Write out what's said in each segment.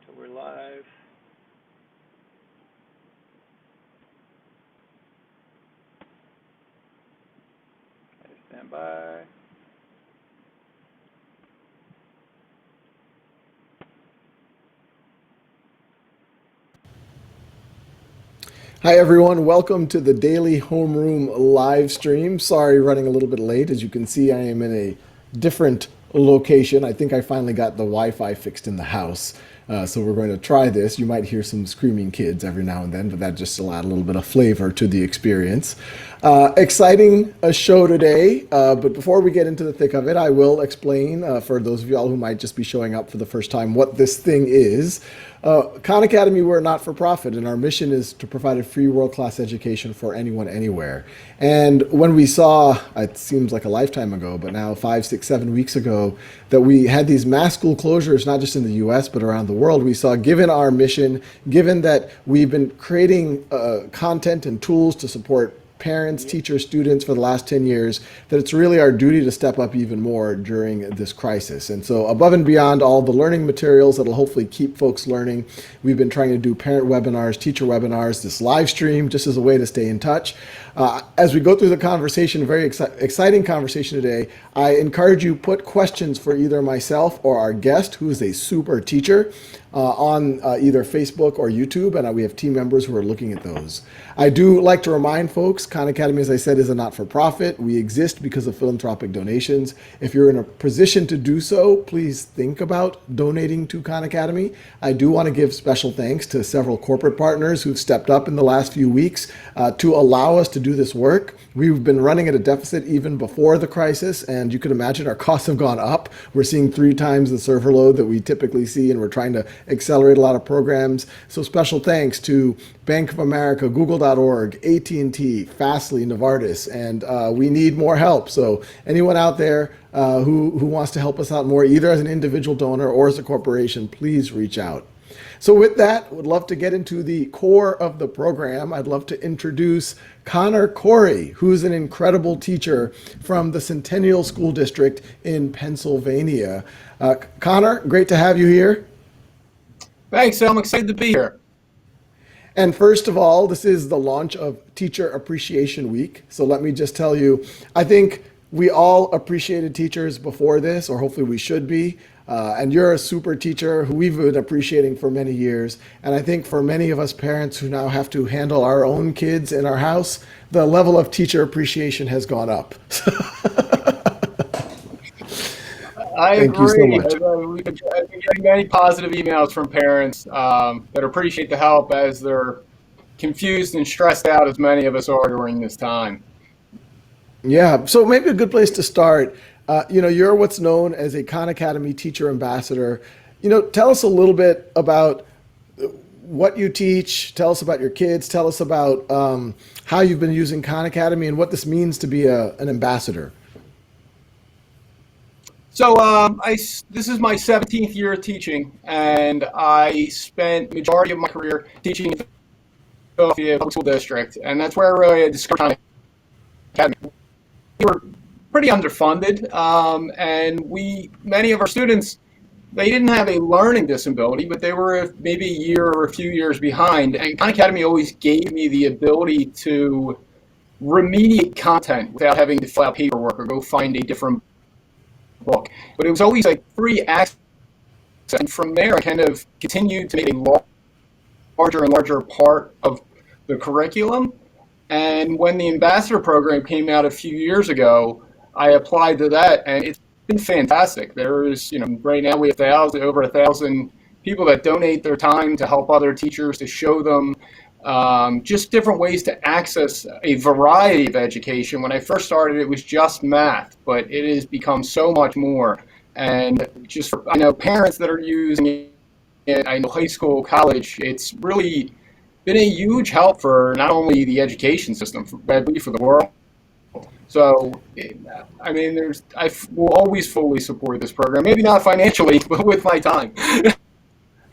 So we're live. Okay, stand by. Hi everyone, welcome to the Daily Homeroom live stream. Sorry, running a little bit late. As you can see, I am in a different location. I think I finally got the Wi-Fi fixed in the house. So we're going to try this. You might hear some screaming kids every now and then, but that just will add a little bit of flavor to the experience. Exciting show today, but before we get into the thick of it, I will explain for those of y'all who might just be showing up for the first time what this thing is. Khan Academy, we're a not-for-profit, and our mission is to provide a free world-class education for anyone, anywhere. And when we saw, it seems like a lifetime ago, but now 5, 6, 7 weeks ago, that we had these mass school closures, not just in the US, but around the world, we saw, given our mission, given that we've been creating content and tools to support parents, teachers, students for the last 10 years, that it's really our duty to step up even more during this crisis. And so above and beyond all the learning materials that'll hopefully keep folks learning, we've been trying to do parent webinars, teacher webinars, this live stream, just as a way to stay in touch. As we go through the conversation, very exciting conversation today, I encourage you put questions for either myself or our guest, who is a super teacher, on either Facebook or YouTube, and we have team members who are looking at those. I do like to remind folks, Khan Academy, as I said, is a not-for-profit. We exist because of philanthropic donations. If you're in a position to do so, please think about donating to Khan Academy. I do want to give special thanks to several corporate partners who've stepped up in the last few weeks to allow us to do this work. We've been running at a deficit even before the crisis, and you can imagine our costs have gone up. We're seeing 3 times the server load that we typically see, and we're trying to accelerate a lot of programs. So special thanks to Bank of America, Google.org, AT&T, Fastly, Novartis, and we need more help. So anyone out there who wants to help us out more, either as an individual donor or as a corporation, please reach out. So with that, would love to get into the core of the program. I'd love to introduce Conor Corey, who's an incredible teacher from the Centennial School District in Pennsylvania. Conor, great to have you here. Thanks, I'm excited to be here. And first of all, this is the launch of Teacher Appreciation Week. So let me just tell you, I think we all appreciated teachers before this, or hopefully we should be. And you're a super teacher who we've been appreciating for many years. And I think for many of us parents who now have to handle our own kids in our house, the level of teacher appreciation has gone up. I Thank you so agree. much. We've been getting many positive emails from parents that appreciate the help as they're confused and stressed out, as many of us are during this time. Yeah, so maybe a good place to start. You're what's known as a Khan Academy Teacher Ambassador. Tell us a little bit about what you teach. Tell us about your kids. Tell us about how you've been using Khan Academy and what this means to be an ambassador. So this is my 17th year of teaching, and I spent the majority of my career teaching in the Philadelphia Public School District, and that's where I really discovered Khan Academy. We were pretty underfunded, and many of our students, they didn't have a learning disability, but they were maybe a year or a few years behind, and Khan Academy always gave me the ability to remediate content without having to fill out paperwork or go find a different book. But it was always like free access, and from there I kind of continued to make a larger and larger part of the curriculum. And when the ambassador program came out a few years ago, I applied to that, and it's been fantastic. There's, right now we have over 1,000 people that donate their time to help other teachers, to show them just different ways to access a variety of education. When I first started, it was just math, but it has become so much more. And I know parents that are using it, I know high school, college, it's really been a huge help for not only the education system, but for the world. So, I will always fully support this program. Maybe not financially, but with my time.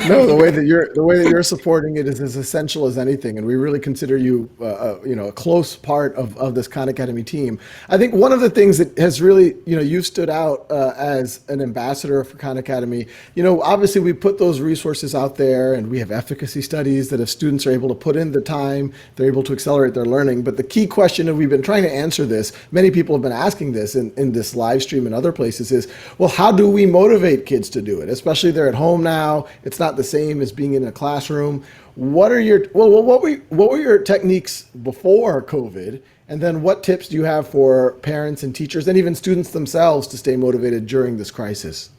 No, the way that you're supporting it is as essential as anything, and we really consider you, a close part of this Khan Academy team. I think one of the things that has really, you stood out as an ambassador for Khan Academy. Obviously we put those resources out there, and we have efficacy studies that if students are able to put in the time, they're able to accelerate their learning. But the key question, and we've been trying to answer this, many people have been asking this in this live stream and other places, is, well, how do we motivate kids to do it? Especially they're at home now. It's not the same as being in a classroom. What were your techniques before COVID? And then what tips do you have for parents and teachers and even students themselves to stay motivated during this crisis?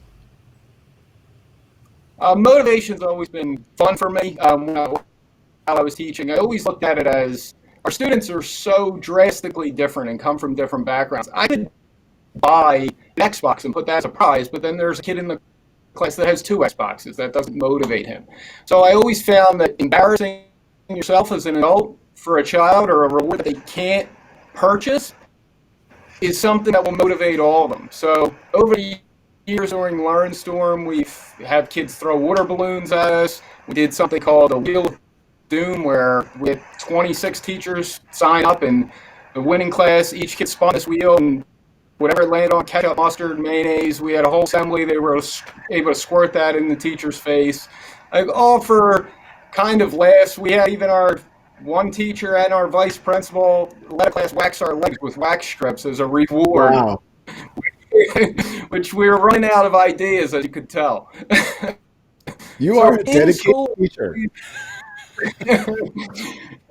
Motivation's always been fun for me. While I was teaching, I always looked at it as our students are so drastically different and come from different backgrounds. I could buy an Xbox and put that as a prize, but then there's a kid in the class that has two Xboxes. That doesn't motivate him. So I always found that embarrassing yourself as an adult for a child or a reward that they can't purchase is something that will motivate all of them. So over the years during LearnStorm, we've had kids throw water balloons at us. We did something called a Wheel of Doom, where we had 26 teachers sign up, and the winning class, each kid spun this wheel, and whatever it landed on, ketchup, mustard, mayonnaise, we had a whole assembly. They were able to squirt that in the teacher's face. Like, all for kind of laughs. We had even our one teacher and our vice principal let a class wax our legs with wax strips as a reward. Wow. Which we were running out of ideas, as you could tell. You So are a in dedicated school, teacher.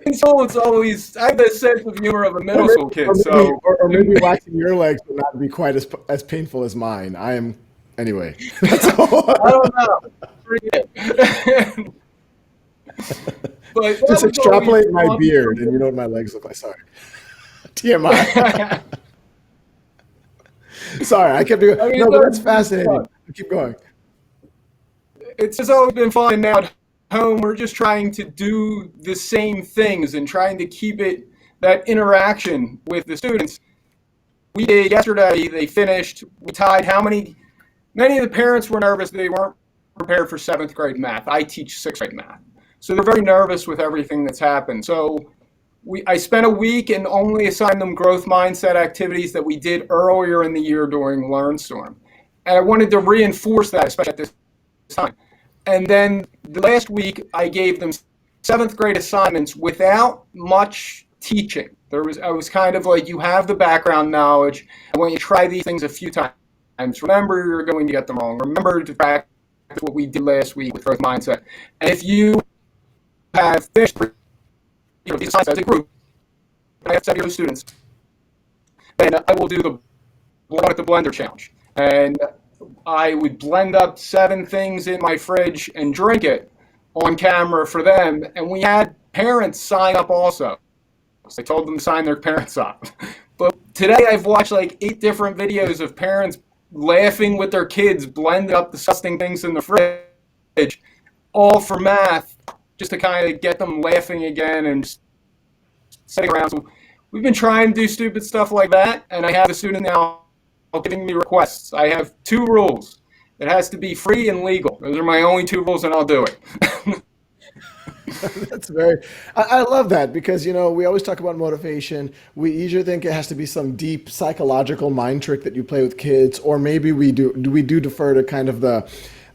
in school, it's always, I have the sense of humor of a middle school kid. Or maybe, So or maybe waxing your legs would not be quite as painful as mine. I am anyway. That's all. I don't know. Forget. But that Just was always extrapolate my fun. beard, and you know what my legs look like. Sorry. TMI. Sorry, I kept doing. I mean, No, but that's it's fascinating. fun. Keep going. It's just always been fun. And now at home, we're just trying to do the same things and trying to keep it that interaction with the students. We did yesterday, they finished, we tied many of the parents were nervous. They weren't prepared for 7th grade math. I teach 6th grade math. So they're very nervous with everything that's happened. So I spent a week and only assigned them growth mindset activities that we did earlier in the year during LearnStorm. And I wanted to reinforce that, especially at this time. And then the last week, I gave them 7th grade assignments without much teaching. I was kind of like, you have the background knowledge. I want you to try these things a few times. Remember, you're going to get them wrong. Remember to practice what we did last week with growth mindset. And if you have finished these assignments as a group, I have 70 students, then I will do the blender challenge. And I would blend up 7 things in my fridge and drink it on camera for them. And we had parents sign up also. So I told them to sign their parents up. But today I've watched like 8 different videos of parents laughing with their kids, blending up disgusting things in the fridge, all for math, just to kind of get them laughing again and just sitting around. So we've been trying to do stupid stuff like that, and I have a student now giving me requests. I have 2 rules. It has to be free and legal. Those are my only 2 rules, and I'll do it. That's very. I love that because we always talk about motivation. We either think it has to be some deep psychological mind trick that you play with kids, or maybe we do defer to kind of the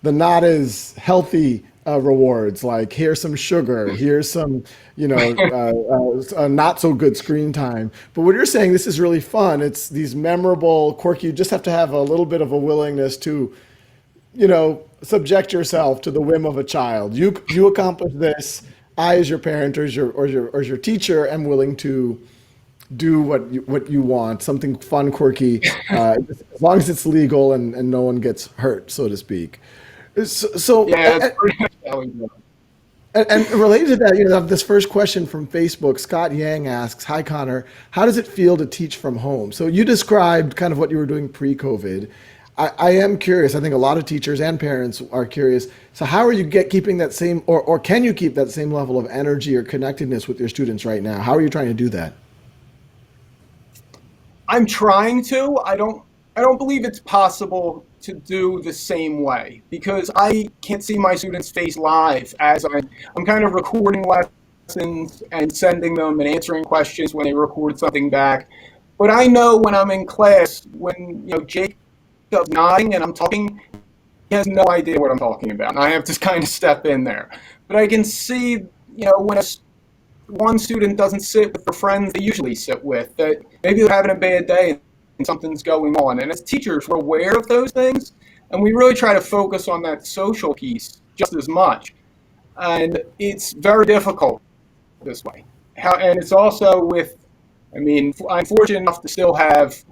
not as healthy rewards, like here's some sugar, here's some not so good screen time. But what you're saying, this is really fun. It's these memorable, quirky. You just have to have a little bit of a willingness to subject yourself to the whim of a child. You accomplish this. I, as your parent or as your teacher, am willing to do what you want, something fun, quirky, as long as it's legal and no one gets hurt, so to speak. So Yeah, that's pretty much how we do it. and related to that, I have this first question from Facebook. Scott Yang asks, "Hi Connor, how does it feel to teach from home?" So you described kind of what you were doing pre-COVID. I am curious. I think a lot of teachers and parents are curious. So how are you keeping that same, or can you keep that same level of energy or connectedness with your students right now? How are you trying to do that? I'm trying to. I don't I don't believe it's possible to do the same way because I can't see my students' face live as I'm kind of recording lessons and sending them and answering questions when they record something back. But I know when I'm in class, when Jacob's nodding and I'm talking, he has no idea what I'm talking about, and I have to kind of step in there. But I can see, when one student doesn't sit with the friends they usually sit with, that maybe they're having a bad day and something's going on. And as teachers, we're aware of those things, and we really try to focus on that social piece just as much. And it's very difficult this way. And it's also I'm fortunate enough to still have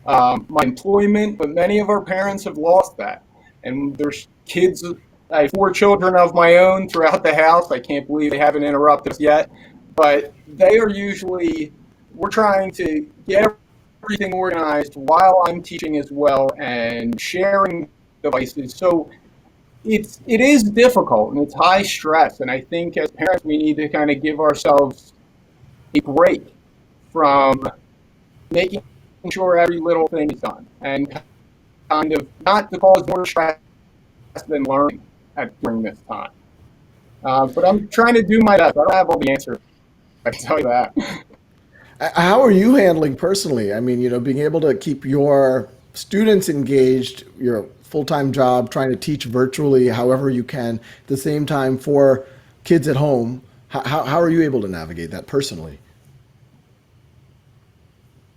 my employment, but many of our parents have lost that. And there's kids. I have 4 children of my own throughout the house. I can't believe they haven't interrupted us yet. But we're trying to get everything organized while I'm teaching as well and sharing devices. So it is difficult and it's high stress. And I think as parents, we need to kind of give ourselves a break from making sure every little thing is done and kind of not to cause more stress than learning during this time. But I'm trying to do my best. I don't have all the answers. I can tell you that. How are you handling personally? I mean, being able to keep your students engaged, your full-time job, trying to teach virtually however you can, at the same time for kids at home. How are you able to navigate that personally?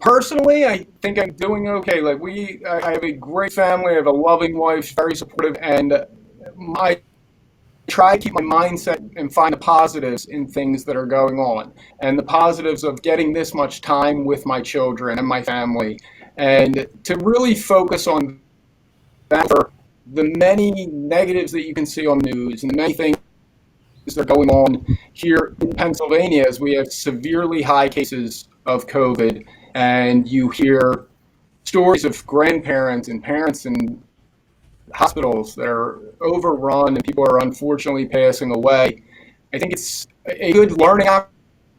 Personally, I think I'm doing okay. I have a great family. I have a loving wife, very supportive, and I try to keep my mindset and find the positives in things that are going on, and the positives of getting this much time with my children and my family, and to really focus on that for the many negatives that you can see on the news and the many things that are going on here in Pennsylvania as we have severely high cases of COVID. And you hear stories of grandparents and parents in hospitals that are overrun and people are unfortunately passing away. I think it's a good learning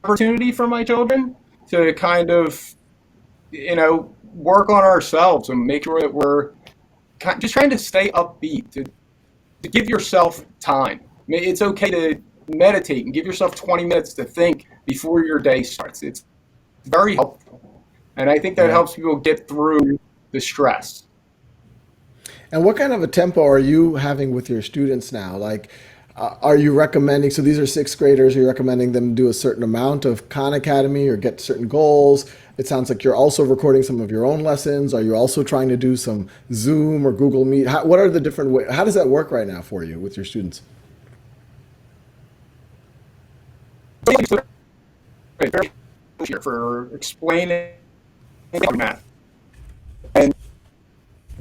opportunity for my children to kind of, work on ourselves and make sure that we're just trying to stay upbeat, to give yourself time. It's okay to meditate and give yourself 20 minutes to think before your day starts. It's very helpful. And I think that helps people get through the stress. And what kind of a tempo are you having with your students now? Are you recommending, so these are 6th graders, are you recommending them do a certain amount of Khan Academy or get certain goals? It sounds like you're also recording some of your own lessons. Are you also trying to do some Zoom or Google Meet? What are the different ways? How does that work right now for you with your students? For explaining math. And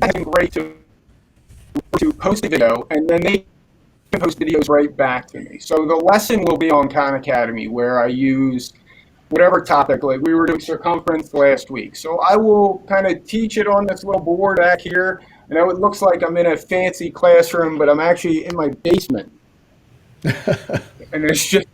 it's been great to post a video, and then they can post videos right back to me. So the lesson will be on Khan Academy, where I use whatever topic. Like we were doing circumference last week. So I will kind of teach it on this little board back here. I know it looks like I'm in a fancy classroom, but I'm actually in my basement. And it's just,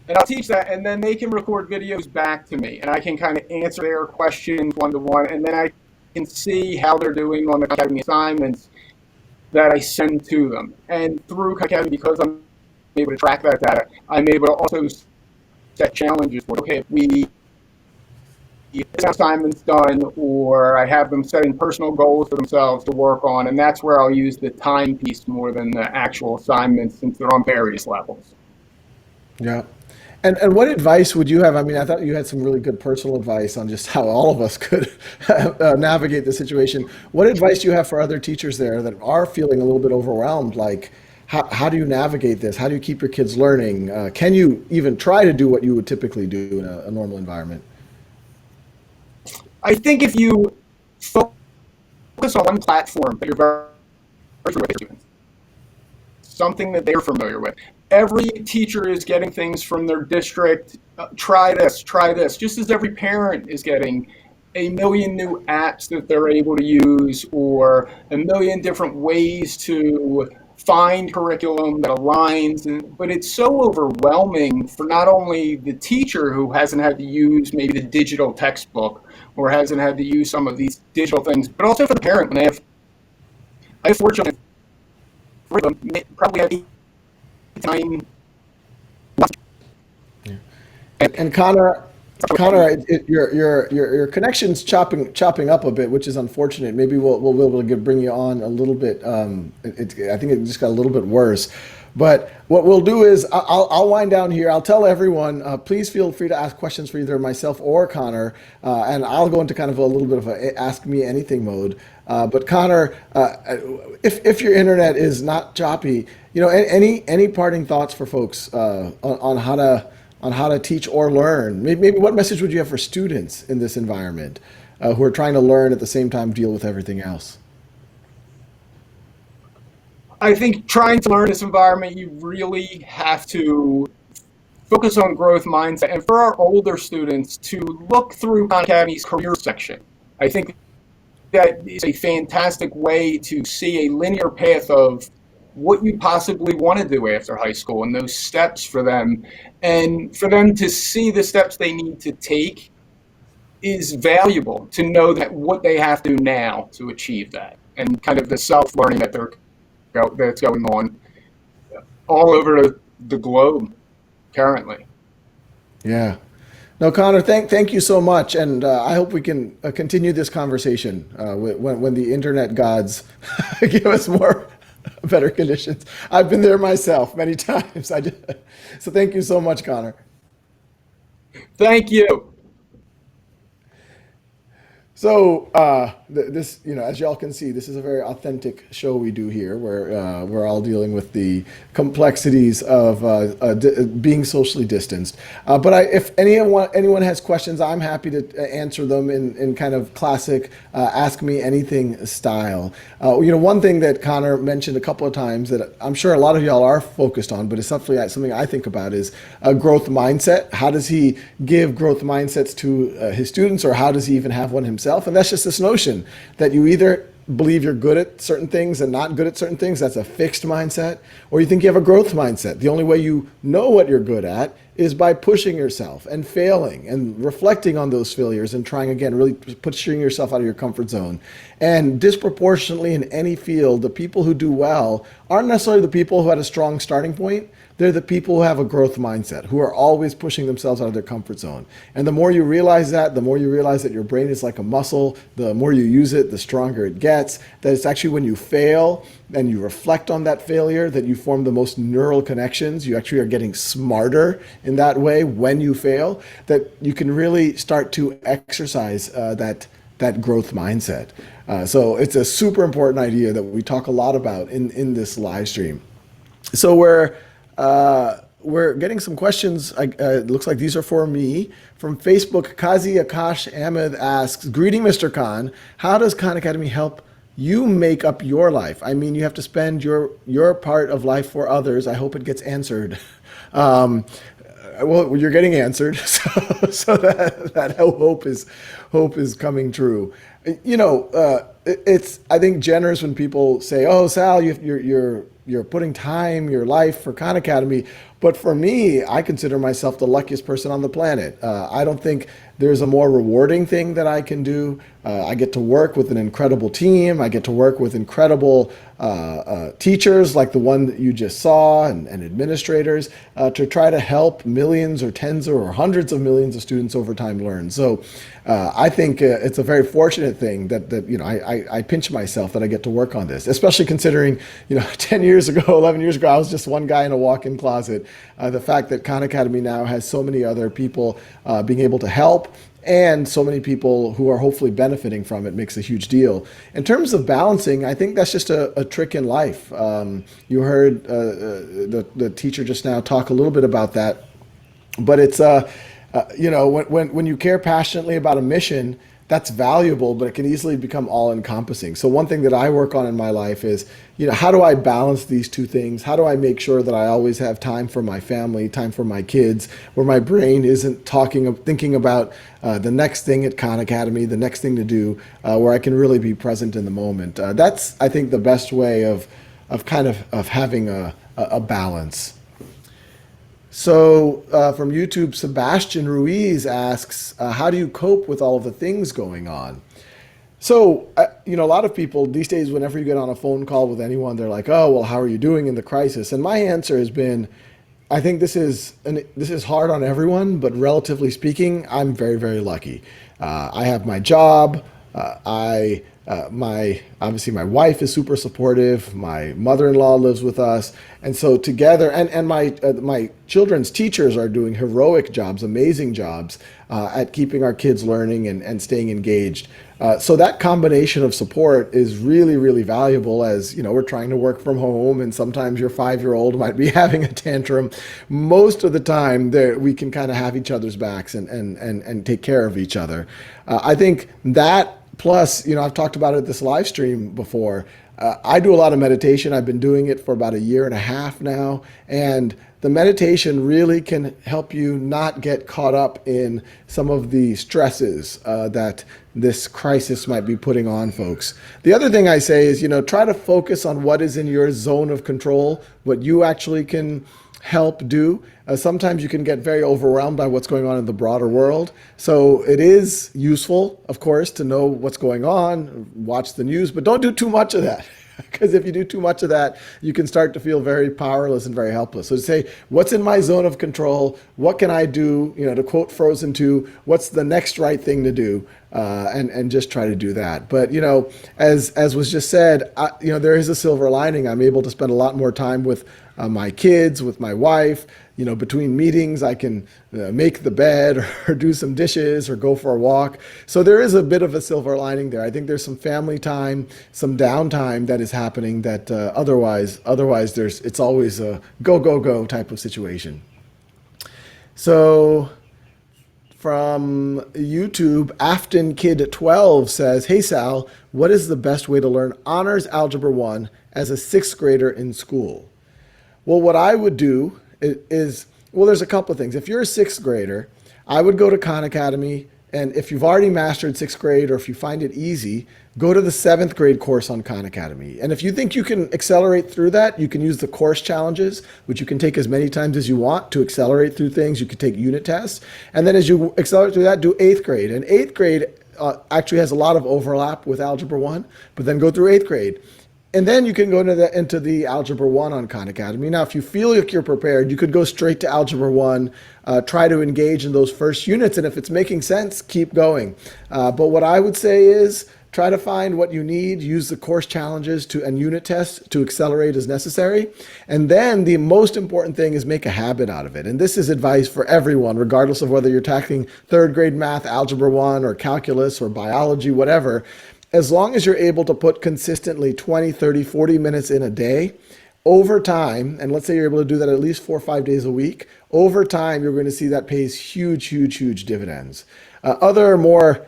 and I'll teach that, and then they can record videos back to me, and I can kind of answer their questions one-to-one, and then I can see how they're doing on the Academy assignments that I send to them. And through Academy, because I'm able to track that data, I'm able to also set challenges. Okay, if this assignment's done, or I have them setting personal goals for themselves to work on, and that's where I'll use the time piece more than the actual assignments since they're on various levels. Yeah. And what advice would you have? I mean, I thought you had some really good personal advice on just how all of us could navigate the situation. What advice do you have for other teachers there that are feeling a little bit overwhelmed? Like, how do you navigate this? How do you keep your kids learning? Can you even try to do what you would typically do in a normal environment? I think if you focus on one platform that you're very familiar with students, something that they're familiar with. Every teacher is getting things from their district. Try this, just as every parent is getting a million new apps that they're able to use or a million different ways to find curriculum that aligns, but it's so overwhelming for not only the teacher who hasn't had to use maybe the digital textbook or hasn't had to use some of these digital things, but also for the parent when I have 4 children, 3 of them probably have 8 to 9. Yeah. And Conor, your connection's chopping up a bit, which is unfortunate. Maybe we'll be able to bring you on a little bit. I think it just got a little bit worse. But what we'll do is I'll wind down here. I'll tell everyone, please feel free to ask questions for either myself or Conor, and I'll go into kind of a little bit of a ask me anything mode. But Conor, if your internet is not choppy, any parting thoughts for folks on how to teach or learn? Maybe what message would you have for students in this environment who are trying to learn at the same time deal with everything else? I think trying to learn this environment, you really have to focus on growth mindset. And for our older students, to look through Khan Academy's career section. I think that is a fantastic way to see a linear path of what you possibly want to do after high school and those steps for them. And for them to see the steps they need to take is valuable, to know that what they have to do now to achieve that, and kind of the self-learning that's going on all over the globe currently. Yeah. No, Conor, thank you so much, and I hope we can continue this conversation when the internet gods give us better conditions. I've been there myself many times. So thank you so much, Conor. Thank you. So this, as y'all can see, this is a very authentic show we do here, where we're all dealing with the complexities of being socially distanced. But if anyone has questions, I'm happy to answer them in kind of classic ask me anything style. One thing that Conor mentioned a couple of times that I'm sure a lot of y'all are focused on, but it's something I think about, is a growth mindset. How does he give growth mindsets to his students, or how does he even have one himself? And that's just this notion that you either believe you're good at certain things and not good at certain things. That's a fixed mindset. Or you think you have a growth mindset. The only way you know what you're good at is by pushing yourself and failing and reflecting on those failures and trying again, really pushing yourself out of your comfort zone. And disproportionately in any field, the people who do well aren't necessarily the people who had a strong starting point. They're the people who have a growth mindset, who are always pushing themselves out of their comfort zone. And the more you realize that, the more you realize that your brain is like a muscle. The more you use it, the stronger it gets. That it's actually when you fail and you reflect on that failure that you form the most neural connections. You actually are getting smarter in that way when you fail, that you can really start to exercise that growth mindset. So it's a super important idea that we talk a lot about in this live stream. So we're getting some questions. It looks like these are for me. From Facebook, Kazi Akash Ahmed asks, greeting Mr. Khan, how does Khan Academy help you make up your life? I mean, you have to spend your part of life for others. I hope it gets answered. Well, you're getting answered, so that hope is coming true. It's, I think, generous when people say, "Oh, Sal, you're putting time, your life for Khan Academy." But for me, I consider myself the luckiest person on the planet. I don't think there's a more rewarding thing that I can do. I get to work with an incredible team. I get to work with incredible teachers like the one that you just saw, and administrators, to try to help millions or tens or hundreds of millions of students over time learn. So I think it's a very fortunate thing that I pinch myself that I get to work on this, especially considering 10 years ago, 11 years ago, I was just one guy in a walk-in closet. The fact that Khan Academy now has so many other people being able to help, and so many people who are hopefully benefiting from it, makes a huge deal. In terms of balancing, I think that's just a trick in life. You heard the teacher just now talk a little bit about that, but it's when you care passionately about a mission, that's valuable, but it can easily become all-encompassing. So one thing that I work on in my life is, how do I balance these two things? How do I make sure that I always have time for my family, time for my kids, where my brain isn't thinking about the next thing at Khan Academy, the next thing to do, where I can really be present in the moment. That's, I think, the best way of of having a balance. So from YouTube, Sebastian Ruiz asks, how do you cope with all of the things going on? So, a lot of people these days, whenever you get on a phone call with anyone, they're like, oh, well, how are you doing in the crisis? And my answer has been, I think this is hard on everyone, but relatively speaking, I'm very, very lucky. I have my job. Obviously my wife is super supportive. My mother-in-law lives with us, and so together, and my children's teachers are doing heroic jobs, amazing jobs at keeping our kids learning and staying engaged. So that combination of support is really, really valuable as, we're trying to work from home and sometimes your 5-year-old might be having a tantrum. Most of the time we can kind of have each other's backs and take care of each other. I think that plus, I've talked about it this live stream before. I do a lot of meditation. I've been doing it for about a year and a half now. And the meditation really can help you not get caught up in some of the stresses that this crisis might be putting on folks. The other thing I say is, try to focus on what is in your zone of control, what you actually can help do. Sometimes you can get very overwhelmed by what's going on in the broader world. So it is useful, of course, to know what's going on, watch the news, but don't do too much of that. Because if you do too much of that, you can start to feel very powerless and very helpless. So to say, what's in my zone of control? What can I do? To quote Frozen 2, what's the next right thing to do? And just try to do that. But, as was just said, there is a silver lining. I'm able to spend a lot more time with my kids, with my wife. Between meetings, I can make the bed or do some dishes or go for a walk. So there is a bit of a silver lining there. I think there's some family time, some downtime that is happening that otherwise it's always a go type of situation. So from YouTube, Afton Kid 12 says, hey Sal, what is the best way to learn Honors Algebra 1 as a 6th grader in school? Well, what I would do is, there's a couple of things. If you're a 6th grader, I would go to Khan Academy, and if you've already mastered 6th grade or if you find it easy, go to the 7th grade course on Khan Academy. And if you think you can accelerate through that, you can use the course challenges, which you can take as many times as you want to accelerate through things. You can take unit tests. And then as you accelerate through that, do 8th grade. And 8th grade actually has a lot of overlap with Algebra 1, but then go through 8th grade. And then you can go into the Algebra 1 on Khan Academy. Now, if you feel like you're prepared, you could go straight to Algebra 1, try to engage in those first units. And if it's making sense, keep going. But what I would say is try to find what you need, use the course challenges and unit tests to accelerate as necessary. And then the most important thing is make a habit out of it. And this is advice for everyone, regardless of whether you're tackling 3rd grade math, Algebra 1, or calculus, or biology, whatever. As long as you're able to put consistently 20, 30, 40 minutes in a day, over time, and let's say you're able to do that at least 4 or 5 days a week, over time, you're going to see that pays huge, huge, huge dividends. Other more,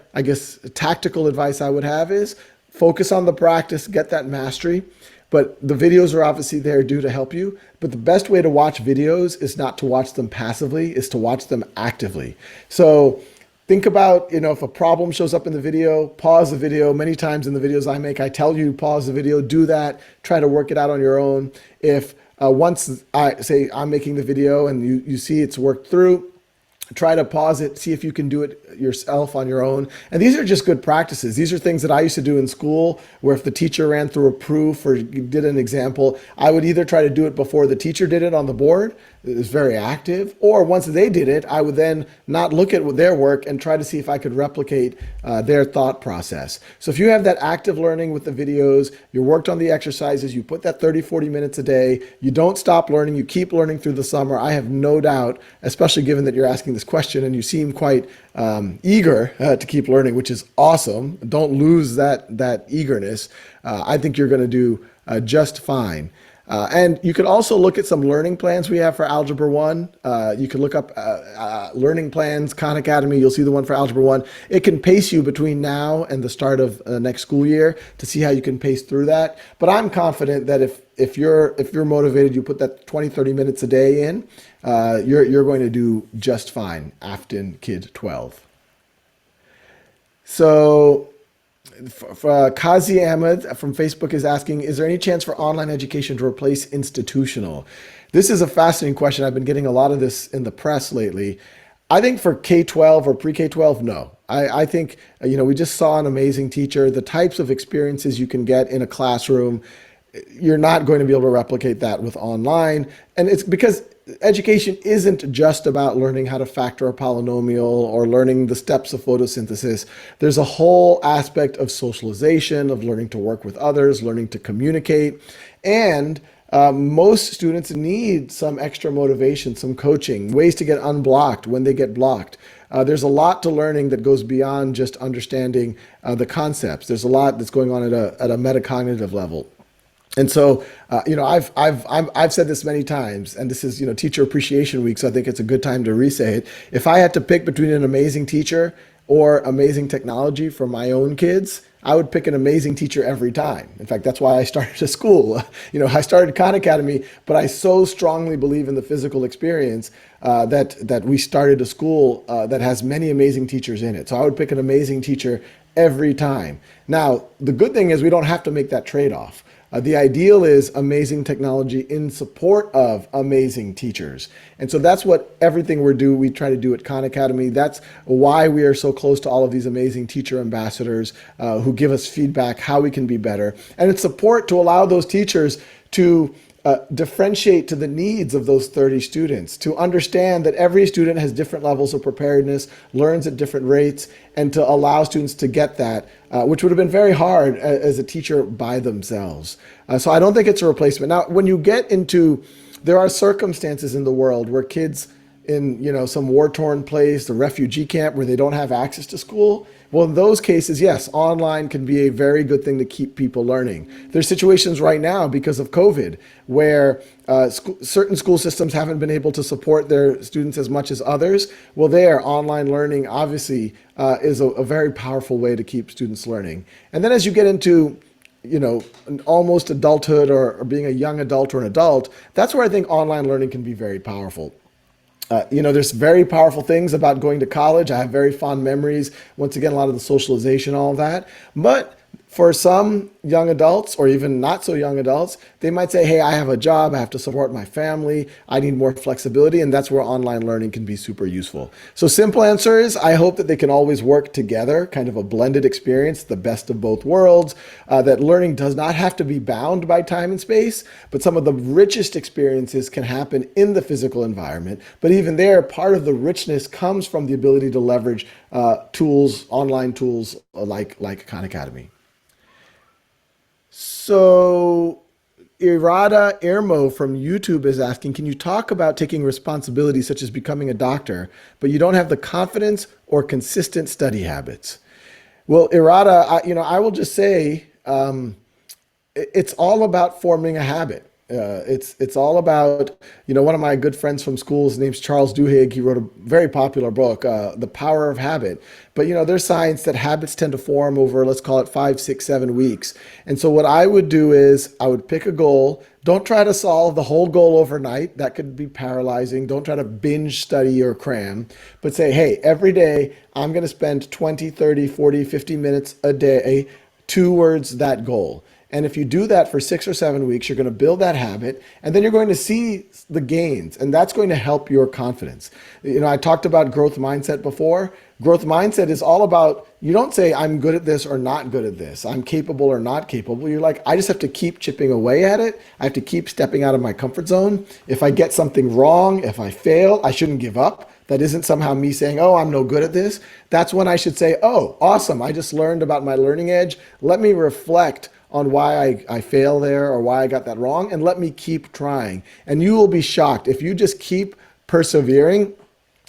tactical advice I would have is focus on the practice, get that mastery. But the videos are obviously there to help you. But the best way to watch videos is not to watch them passively, is to watch them actively. So think about, if a problem shows up in the video, pause the video. Many times in the videos I make, I tell you, pause the video, do that, try to work it out on your own. If once I say I'm making the video and you see it's worked through, try to pause it, see if you can do it yourself on your own. And these are just good practices. These are things that I used to do in school, where if the teacher ran through a proof or did an example, I would either try to do it before the teacher did it on the board, it was very active, or once they did it, I would then not look at their work and try to see if I could replicate their thought process. So if you have that active learning with the videos, you worked on the exercises, you put that 30, 40 minutes a day, you don't stop learning, you keep learning through the summer, I have no doubt, especially given that you're asking this question and you seem quite eager to keep learning, which is awesome. Don't lose that eagerness. I think you're going to do just fine. And you can also look at some learning plans we have for Algebra 1. You can look up learning plans, Khan Academy. You'll see the one for Algebra 1. It can pace you between now and the start of next school year to see how you can pace through that. But I'm confident that if you're motivated, you put that 20, 30 minutes a day in, you're going to do just fine. Afton Kid 12. So Kazi Ahmed from Facebook is asking, is there any chance for online education to replace institutional? This is a fascinating question. I've been getting a lot of this in the press lately. I think for K-12 or pre-K-12, no. I think, we just saw an amazing teacher. The types of experiences you can get in a classroom, you're not going to be able to replicate that with online. And it's because education isn't just about learning how to factor a polynomial or learning the steps of photosynthesis. There's a whole aspect of socialization, of learning to work with others, learning to communicate. And most students need some extra motivation, some coaching, ways to get unblocked when they get blocked. There's a lot to learning that goes beyond just understanding the concepts. There's a lot that's going on at a metacognitive level. And so, I've said this many times, and this is, Teacher Appreciation Week, so I think it's a good time to re-say it. If I had to pick between an amazing teacher or amazing technology for my own kids, I would pick an amazing teacher every time. In fact, that's why I started a school. I started Khan Academy, but I so strongly believe in the physical experience that we started a school that has many amazing teachers in it. So I would pick an amazing teacher every time. Now, the good thing is we don't have to make that trade-off. The ideal is amazing technology in support of amazing teachers. And so that's what everything we try to do at Khan Academy. That's why we are so close to all of these amazing teacher ambassadors who give us feedback, how we can be better. And it's support to allow those teachers to differentiate to the needs of those 30 students, to understand that every student has different levels of preparedness, learns at different rates, and to allow students to get that, which would have been very hard as a teacher by themselves. So I don't think it's a replacement. Now, when you get into, there are circumstances in the world where kids in some war-torn place, the refugee camp where they don't have access to school. Well, in those cases, yes, online can be a very good thing to keep people learning. There's situations right now because of COVID where certain school systems haven't been able to support their students as much as others. Well, online learning obviously is a very powerful way to keep students learning. And then as you get into almost adulthood or being a young adult or an adult, that's where I think online learning can be very powerful. There's very powerful things about going to college. I have very fond memories. Once again, a lot of the socialization, all of that. But for some young adults or even not so young adults, they might say, hey, I have a job, I have to support my family, I need more flexibility, and that's where online learning can be super useful. So simple answer is, I hope that they can always work together, kind of a blended experience, the best of both worlds, that learning does not have to be bound by time and space, but some of the richest experiences can happen in the physical environment. But even there, part of the richness comes from the ability to leverage tools, online tools like Khan Academy. So Irada Irmo from YouTube is asking, can you talk about taking responsibility such as becoming a doctor, but you don't have the confidence or consistent study habits? Well, Irada, I will just say it's all about forming a habit. It's all about, one of my good friends from school, his name's Charles Duhigg. He wrote a very popular book, The Power of Habit. But, there's science that habits tend to form over, let's call it 5, 6, 7 weeks. And so what I would do is I would pick a goal. Don't try to solve the whole goal overnight. That could be paralyzing. Don't try to binge study or cram, but say, hey, every day I'm going to spend 20, 30, 40, 50 minutes a day towards that goal. And if you do that for 6 or 7 weeks, you're going to build that habit, and then you're going to see the gains, and that's going to help your confidence. I talked about growth mindset before. Growth mindset is all about, you don't say, I'm good at this or not good at this. I'm capable or not capable. You're like, I just have to keep chipping away at it. I have to keep stepping out of my comfort zone. If I get something wrong, if I fail, I shouldn't give up. That isn't somehow me saying, oh, I'm no good at this. That's when I should say, oh, awesome. I just learned about my learning edge. Let me reflect on why I fail there or why I got that wrong, and let me keep trying. And you will be shocked. If you just keep persevering,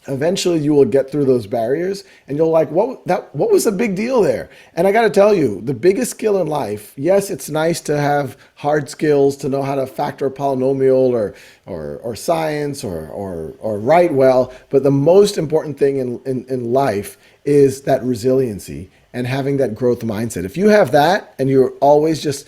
eventually you will get through those barriers and you'll like, what was the big deal there? And I got to tell you, the biggest skill in life, yes, it's nice to have hard skills, to know how to factor a polynomial or science or write well, but the most important thing in life is that resiliency and having that growth mindset. If you have that and you're always just,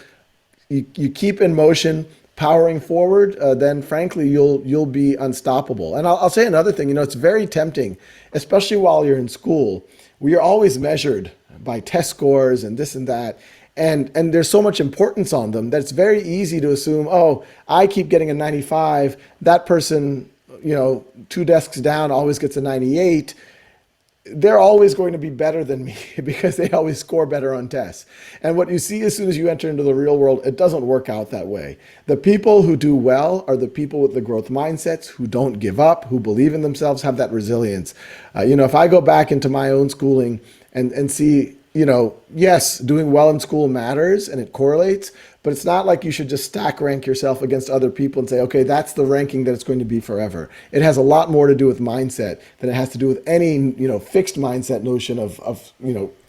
you keep in motion, powering forward, then frankly, you'll be unstoppable. And I'll say another thing, it's very tempting, especially while you're in school. We are always measured by test scores and this and that. And there's so much importance on them that it's very easy to assume, oh, I keep getting a 95. That person, two desks down always gets a 98. They're always going to be better than me because they always score better on tests. And what you see as soon as you enter into the real world, it doesn't work out that way. The people who do well are the people with the growth mindsets, who don't give up, who believe in themselves, have that resilience. If I go back into my own schooling and see, yes, doing well in school matters and it correlates, but it's not like you should just stack rank yourself against other people and say, okay, that's the ranking that it's going to be forever. It has a lot more to do with mindset than it has to do with any, fixed mindset notion of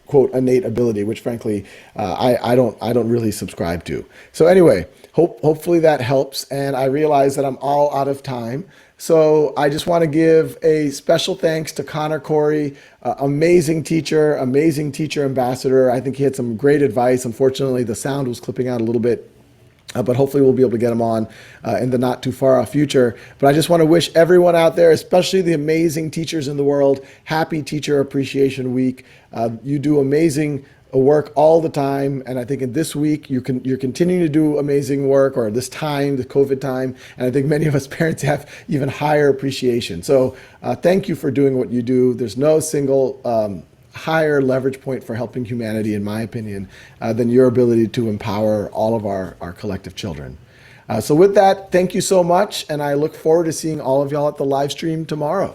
quote, innate ability, which frankly, I don't really subscribe to. So anyway, hopefully that helps. And I realize that I'm all out of time. So I just want to give a special thanks to Conor Corey, amazing teacher ambassador. I think he had some great advice. Unfortunately, the sound was clipping out a little bit. But hopefully we'll be able to get him on in the not too far off future. But I just want to wish everyone out there, especially the amazing teachers in the world, happy Teacher Appreciation Week. You do amazing work all the time, and I think in this week you're continuing to do amazing work, or this time, the COVID time, and I think many of us parents have even higher appreciation. So thank you for doing what you do. There's no single higher leverage point for helping humanity, in my opinion, than your ability to empower all of our collective children. So with that, thank you so much, and I look forward to seeing all of y'all at the live stream tomorrow.